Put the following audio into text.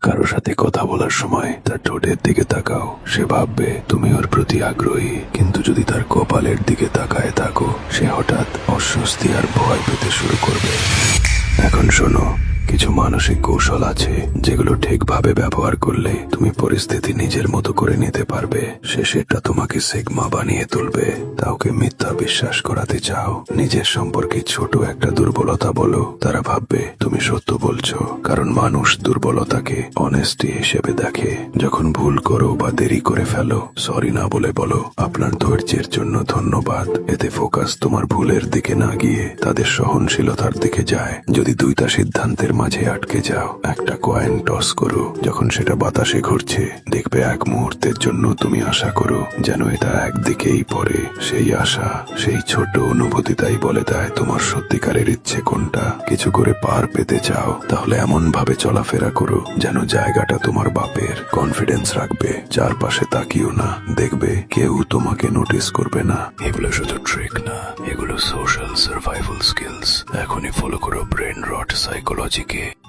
কারো সাথে কথা বলার সময় তার ঠোঁটের দিকে তাকাও, সে ভাববে তুমি ওর প্রতি আগ্রহী। কিন্তু যদি তার কপালের দিকে তাকায় থাকো, সে হঠাৎ অস্বস্তি আর ভয় পেতে শুরু করবে। এখন শোনো, কিছু মানসিক কৌশল আছে যেগুলো ঠিকভাবে ব্যবহার করলে তুমি পরিস্থিতি নিজের মতো করে নিতে পারবে। সেটা তোমাকে সিগমা বানিয়ে তুলবে। কাউকে মিথ্যা বিশ্বাস করাতে চাও, নিজের সম্পর্কে ছোট একটা দুর্বলতা বলো, তারা ভাববে তুমি সত্য বলছো। কারণ মানুষ দুর্বলতাকে অনেস্টি হিসেবে দেখে। যখন ভুল করো বা দেরি করে ফেলো, সরি না বলে বলো আপনার ধৈর্যের জন্য ধন্যবাদ। এতে ফোকাস তোমার ভুলের দিকে না গিয়ে তাদের সহনশীলতার দিকে যায়। যদি দুইটা সিদ্ধান্তের মাঝে আটকে যাও, একটা কয়েন টস করো। যখন সেটা বাতাসে ঘুরছে, দেখবে এক মুহূর্তের জন্য তুমি আশা করো যেন এটা একদিকেই পড়ে। সেই আশা, সেই ছোট অনুভূতিটাই বলে দেয় তোমার সত্যিকারের ইচ্ছে কোনটা। কিছু করে পার পেতে চাও, তাহলে এমন ভাবে চলাফেরা করো যেন জায়গাটা তোমার বাপের। কনফিডেন্স রাখবে, চারপাশে তাকিও না, দেখবে কেউ তোমাকে নোটিস করবে না। এগুলো শুধু ট্রিক না, এগুলো সোশ্যাল সার্ভাইভাল স্কিলস। এখনই ফলো করো ব্রেন রট সাইকোলজিকে।